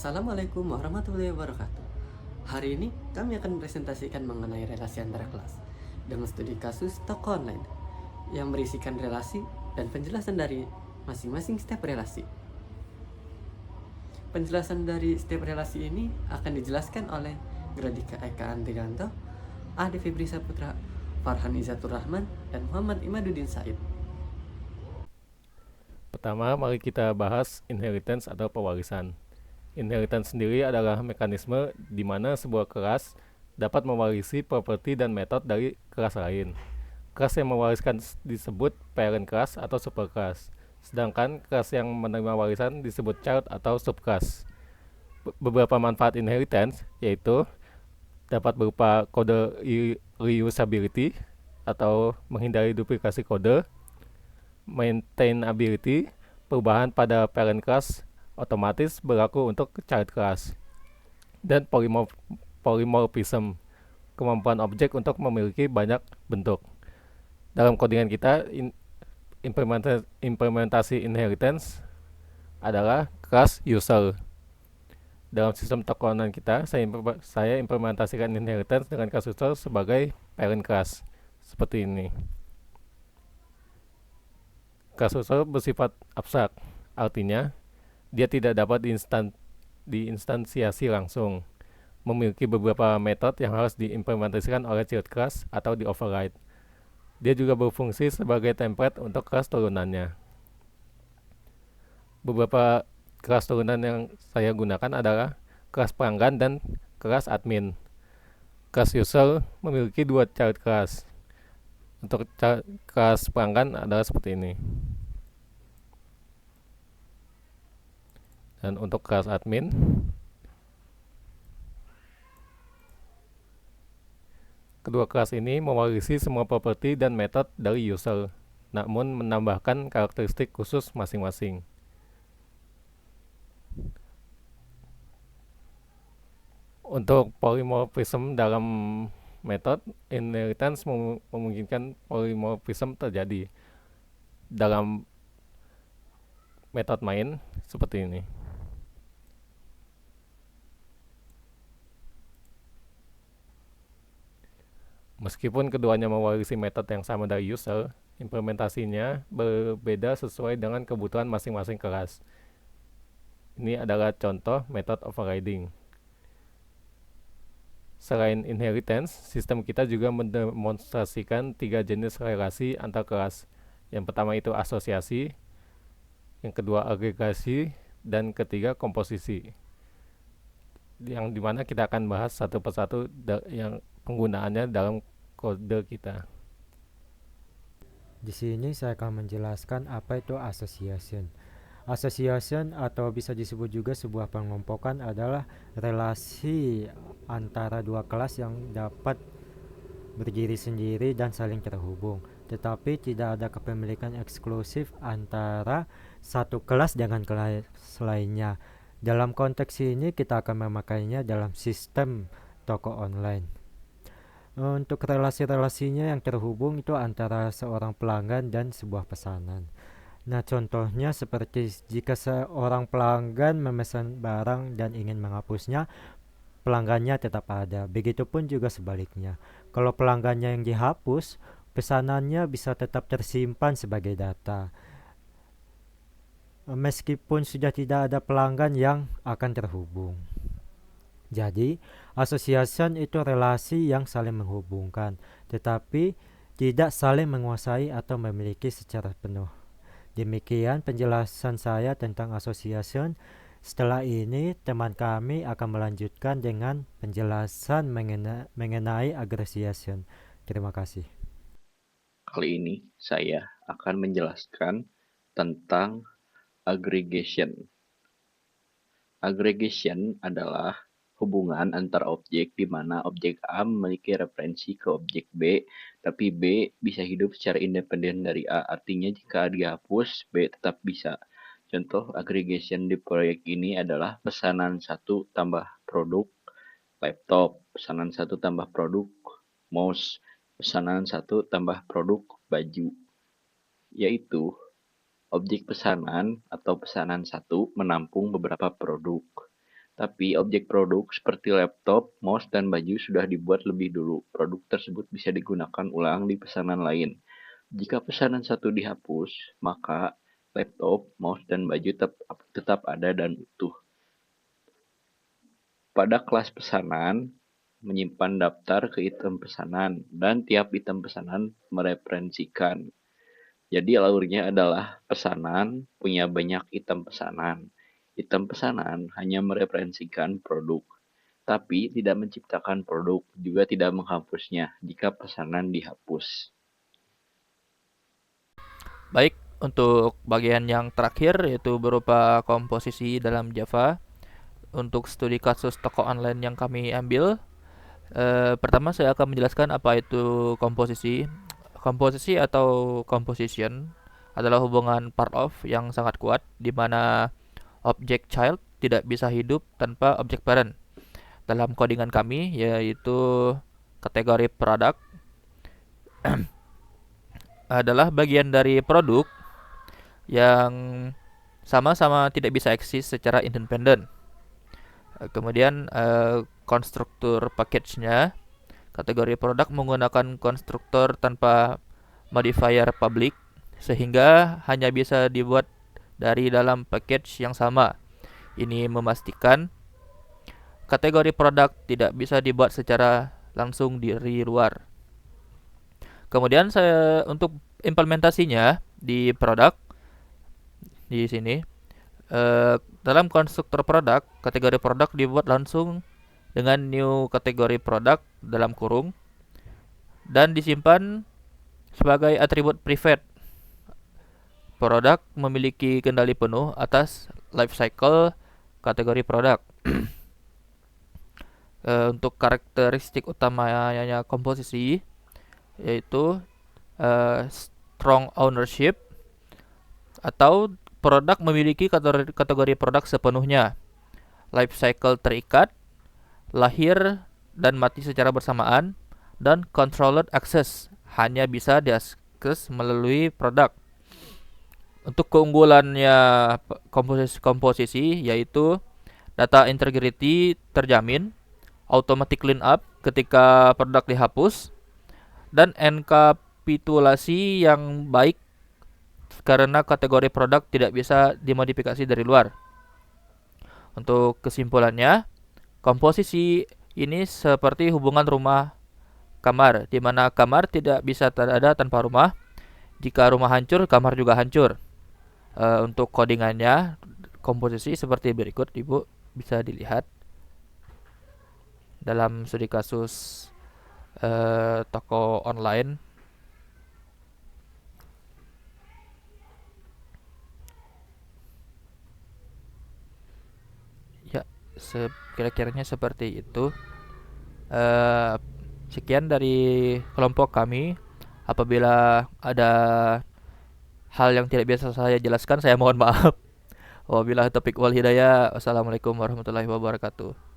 Assalamualaikum warahmatullahi wabarakatuh. Hari ini kami akan presentasikan mengenai relasi antar kelas dengan studi kasus toko online yang berisikan relasi dan penjelasan dari masing-masing step relasi. Penjelasan dari step relasi ini akan dijelaskan oleh Gradika Eka Andrianto, Ade Febri Saputra, Farhan Izatur Rahman, dan Muhammad Imaduddin Said. Pertama, mari kita bahas inheritance atau pewarisan. Inheritance sendiri adalah mekanisme di mana sebuah kelas dapat mewarisi properti dan metode dari kelas lain. Kelas yang mewariskan disebut parent class atau superclass, sedangkan kelas yang menerima warisan disebut child atau subclass. Beberapa manfaat inheritance yaitu dapat berupa kode reusability atau menghindari duplikasi kode, maintainability, perubahan pada parent class otomatis berlaku untuk child class, dan polymorphism, kemampuan objek untuk memiliki banyak bentuk. Dalam codingan kita, implementasi inheritance adalah class user. Dalam sistem tokenan kita, saya implementasikan inheritance dengan class user sebagai parent class. Seperti ini. Class user bersifat abstrak, artinya dia tidak dapat diinstansiasi langsung, memiliki beberapa metode yang harus diimplementasikan oleh child class atau di override. Dia juga berfungsi sebagai template untuk kelas turunannya. Beberapa kelas turunan yang saya gunakan adalah kelas pelanggan dan kelas admin. Kelas user memiliki dua child class. Untuk kelas pelanggan adalah seperti ini. Dan untuk kelas admin, kedua kelas ini mewarisi semua properti dan metode dari user, namun menambahkan karakteristik khusus masing-masing. Untuk polymorphism dalam metode, inheritance memungkinkan polymorphism terjadi dalam metode main seperti ini. Meskipun keduanya mewarisi metode yang sama dari user, implementasinya berbeda sesuai dengan kebutuhan masing-masing kelas. Ini adalah contoh metode overriding. Selain inheritance, sistem kita juga mendemonstrasikan 3 jenis relasi antar kelas. Yang pertama itu asosiasi, yang kedua agregasi, dan ketiga komposisi. Yang dimana kita akan bahas satu persatu yang penggunaannya dalam kode kita. Di sini saya akan menjelaskan apa itu association. Association atau bisa disebut juga sebuah pengelompokan adalah relasi antara dua kelas yang dapat berdiri sendiri dan saling terhubung, tetapi tidak ada kepemilikan eksklusif antara satu kelas dengan kelas lainnya. Dalam konteks ini kita akan memakainya dalam sistem toko online. Untuk relasi-relasinya yang terhubung itu antara seorang pelanggan dan sebuah pesanan. Nah, contohnya seperti jika seorang pelanggan memesan barang dan ingin menghapusnya, pelanggannya tetap ada. Begitupun juga sebaliknya. Kalau pelanggannya yang dihapus, pesanannya bisa tetap tersimpan sebagai data. Meskipun sudah tidak ada pelanggan yang akan terhubung. Jadi, association itu relasi yang saling menghubungkan, tetapi tidak saling menguasai atau memiliki secara penuh. Demikian penjelasan saya tentang association. Setelah ini, teman kami akan melanjutkan dengan penjelasan mengenai aggregation. Terima kasih. Kali ini saya akan menjelaskan tentang aggregation. Aggregation adalah hubungan antar objek di mana objek A memiliki referensi ke objek B, tapi B bisa hidup secara independen dari A. Artinya jika A dihapus, B tetap bisa. Contoh aggregation di proyek ini adalah pesanan 1 tambah produk laptop, pesanan 1 tambah produk mouse, pesanan 1 tambah produk baju. Yaitu objek pesanan atau pesanan 1 menampung beberapa produk. Tapi objek produk seperti laptop, mouse, dan baju sudah dibuat lebih dulu. Produk tersebut bisa digunakan ulang di pesanan lain. Jika pesanan satu dihapus, maka laptop, mouse, dan baju tetap ada dan utuh. Pada kelas pesanan, menyimpan daftar ke item pesanan, dan tiap item pesanan mereferensikan. Jadi alurnya adalah pesanan punya banyak item pesanan. Item pesanan hanya mereferensikan produk, tapi tidak menciptakan produk, juga tidak menghapusnya jika pesanan dihapus. Baik, untuk bagian yang terakhir yaitu berupa komposisi dalam Java. Untuk studi kasus toko online yang kami ambil, pertama saya akan menjelaskan apa itu komposisi. Komposisi atau composition adalah hubungan part of yang sangat kuat di mana objek child tidak bisa hidup tanpa objek parent. Dalam codingan kami yaitu kategori product adalah bagian dari produk yang sama-sama tidak bisa eksis secara independen. Kemudian konstruktur package-nya, kategori produk menggunakan konstruktor tanpa modifier public sehingga hanya bisa dibuat dari dalam package yang sama. Ini memastikan kategori produk tidak bisa dibuat secara langsung dari luar. Kemudian saya untuk implementasinya di produk di sini dalam konstruktor produk, kategori produk dibuat langsung dengan new kategori produk dalam kurung dan disimpan sebagai atribut private. Produk memiliki kendali penuh atas life cycle kategori produk. Untuk karakteristik utamanya komposisi yaitu strong ownership atau produk memiliki kategori produk sepenuhnya, life cycle terikat, lahir dan mati secara bersamaan, dan controlled access hanya bisa diakses melalui produk. Untuk keunggulannya komposisi yaitu data integrity terjamin, automatic cleanup ketika produk dihapus, dan enkapitulasi yang baik karena kategori produk tidak bisa dimodifikasi dari luar. Untuk kesimpulannya, komposisi ini seperti hubungan rumah kamar, di mana kamar tidak bisa ada tanpa rumah. Jika rumah hancur, kamar juga hancur. Untuk codingannya, komposisi seperti berikut, Ibu bisa dilihat dalam studi kasus toko online. Ya, kira-kiranya seperti itu. Sekian dari kelompok kami. Apabila ada hal yang tidak biasa saya jelaskan, saya mohon maaf. Wabillahi taufiq wal hidayah. Wassalamualaikum warahmatullahi wabarakatuh.